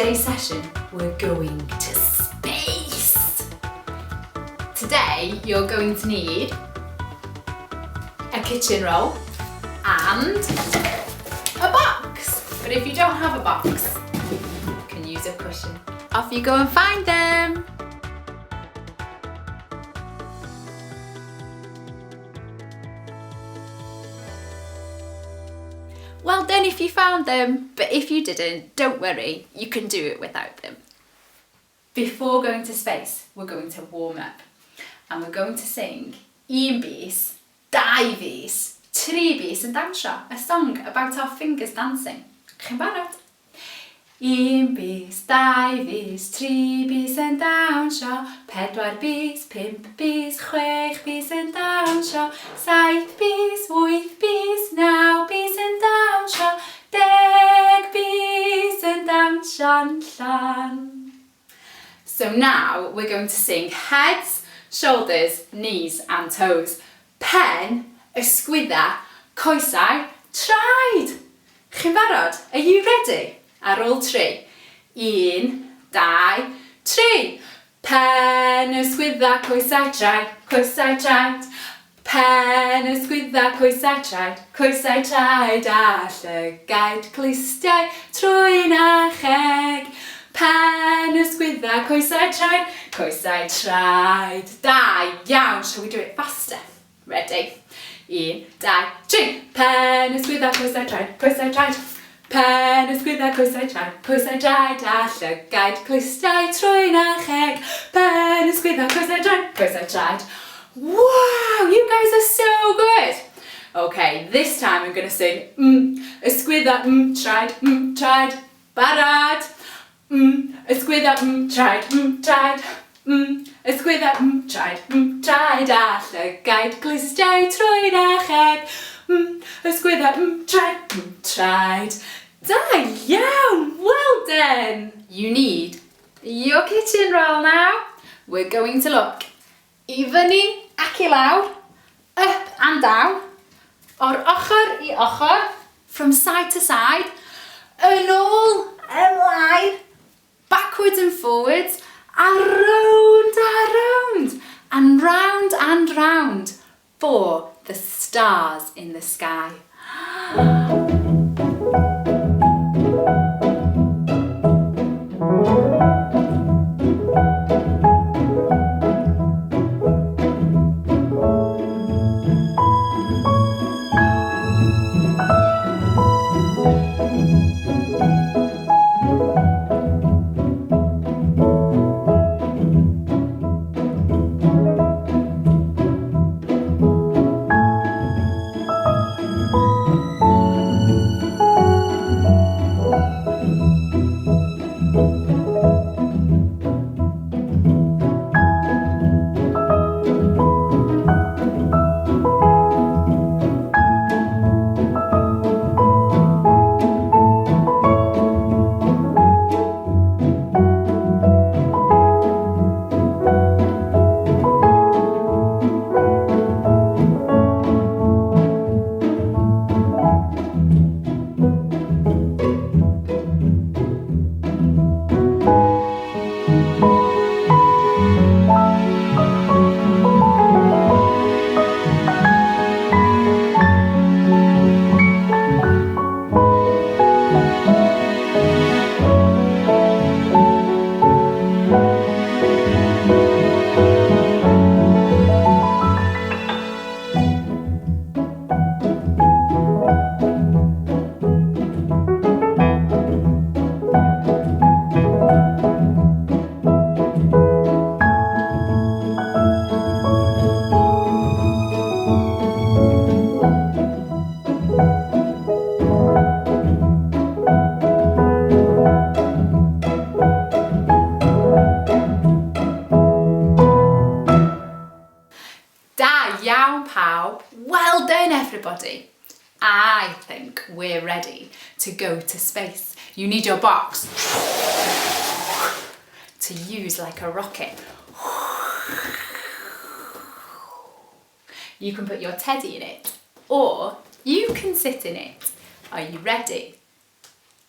today's session, we're going to space. Today, you're going to need a kitchen roll and a box. But if you don't have a box, you can use a cushion. Off you go and find them. Well done if you found them, but if you didn't, don't worry, you can do it without them. Before going to space, we're going to warm up and we're going to sing un bis, dau bis, tri bis yn dawnsio, a song about our fingers dancing. Chi'n barod? Un bis, dau bis, tri bis yn dawnsio, pedwar bis, pump bis, chwech bis yn dawnsio, saith bis, wyth bis, naw bis yn dawnsio, deg bis yn dawnsio'n llan. So now we're going to sing heads, shoulders, knees and toes. Pen, ysgwydda, coesau, traed. Chi'n barod? Are you ready? Ar ôl tri. 1, 2, 3. Pen, ysgwydda, coesau, traed, coesau, traed. Pen, ysgwydda, coesau, traed, coesau, traed. A llygaid, clustiau, trwy'n a cheg. Pen, ysgwydda, coesau, traed, coesau, traed. Da iawn. Shall we do it faster? Ready? 1, 2, 3. Pen, ysgwydda, coesau, traed, coesau, traed. Pen, ysgwydda, coesau, traed, coesau, traed. A llygaid, clustiau, trwy'n a cheg. Pen, ysgwydda, coesau, traed, coesau, traed. Wow, you guys are so good. Okay, this time I'm going to sing ysgwydda, traed, traed. Barod. Ysgwydda, traed, traed. Ysgwydda, traed, traed. A llygaid, clustiau, trwy'n a cheg. Ysgwydda, traed, traed. Da iawn, well done. You need your kitchen roll now. We're going to look i fyny ac i lawr, up and down, o'r ochr i ochr, from side to side, yn ôl, ymlaen, backwards and forwards, and round for the stars in the sky. Well done, everybody. I think we're ready to go to space. You need your box to use like a rocket. You can put your teddy in it, or you can sit in it. Are you ready?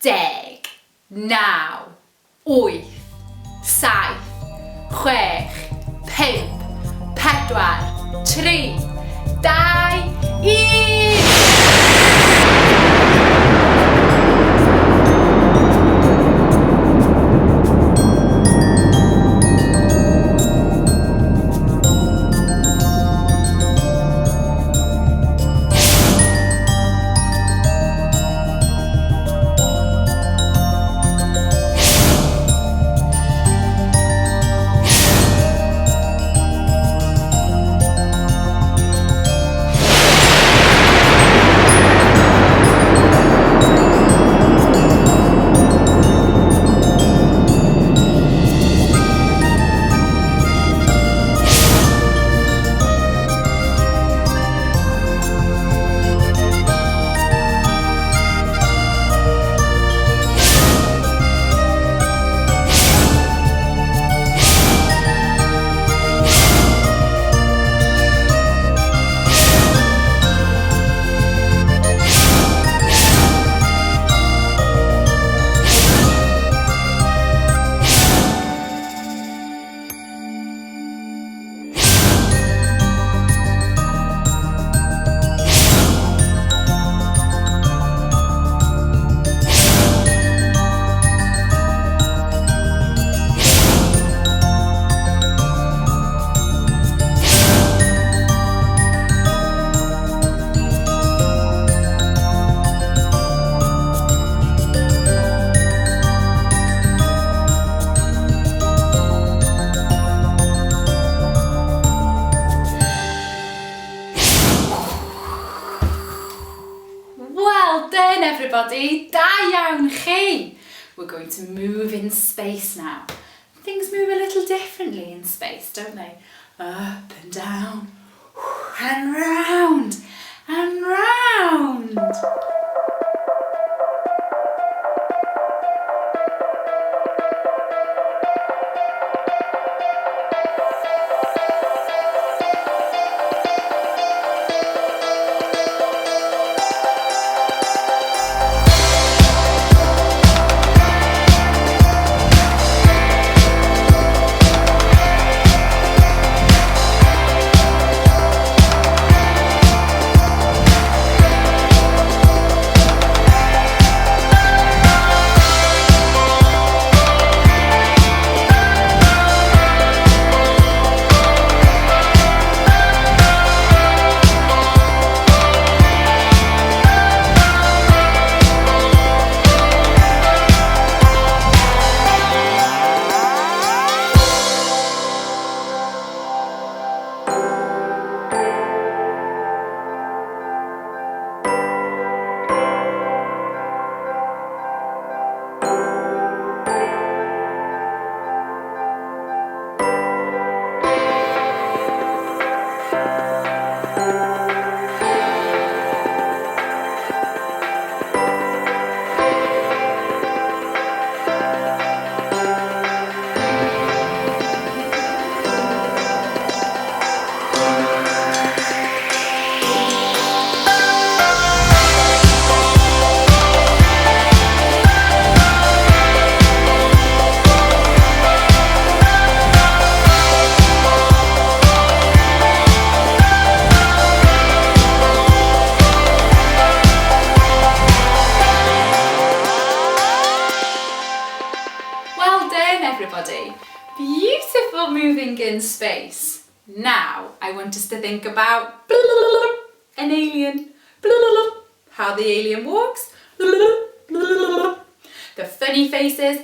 Deg, naw, 8, 7, 6, 5, 4, 3, 2, 1. Well done everybody, da iawn chi! We're going to move in space now. Things move a little differently in space, don't they? Up and down, and round, and round. Everybody, beautiful moving in space. Now I want us to think about an alien, how the alien walks, the funny faces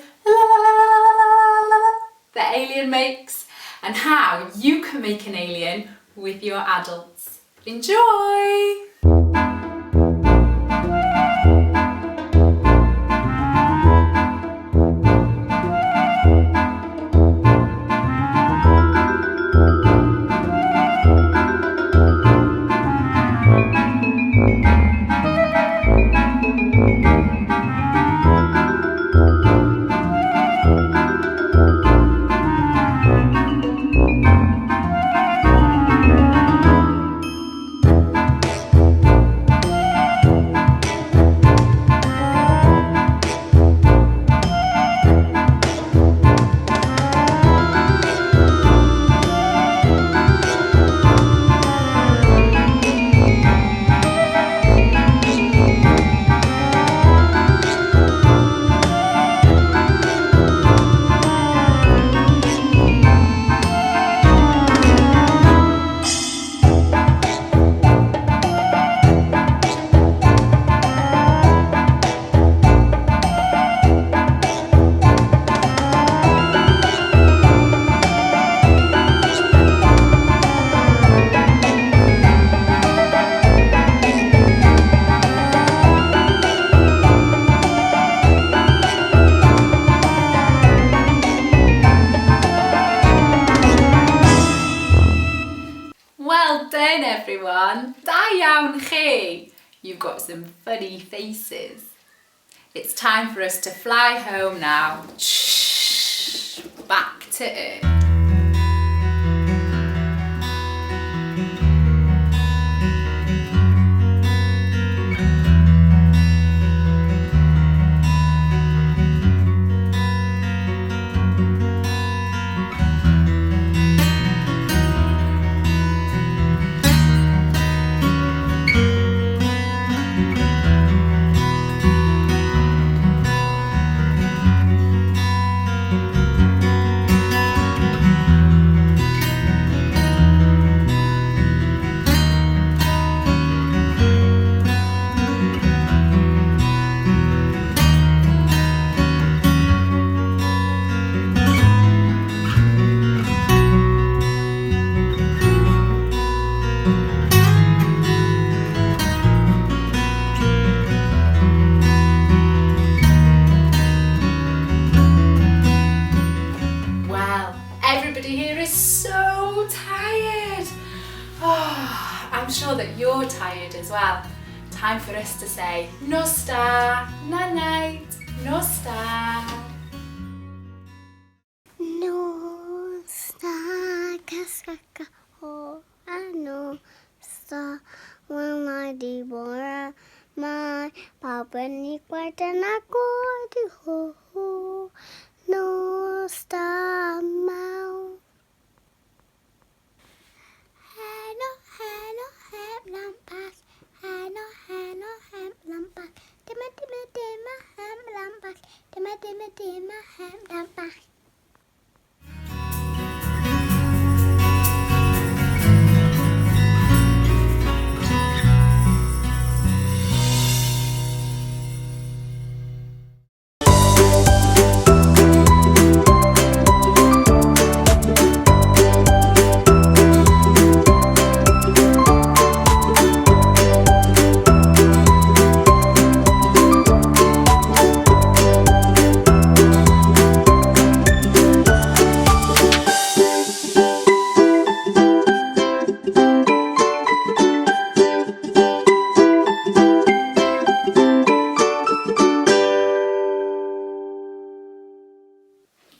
the alien makes, and how you can make an alien with your adults. Enjoy! iawn chi? You've got some funny faces. It's time for us to fly home now. Shh, back to Earth. Everybody here is so tired. Oh, I'm sure that you're tired as well. Time for us to say Nosta, night, Nosta. Nosta, kasaka ho, Nosta, wala di bora, my papa ni kwata na ko di ho, Nosta mau. Hello, hello, help lampas. Hello, hello, help lampas. Dima, dima, dima, help lampas. Dima, dima, dima, help lampas.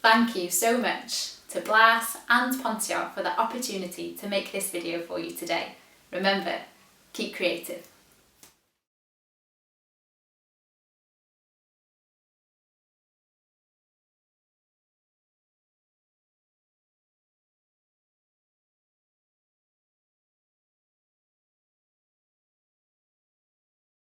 Thank you so much to Blas and Pontio for the opportunity to make this video for you today. Remember, keep creative.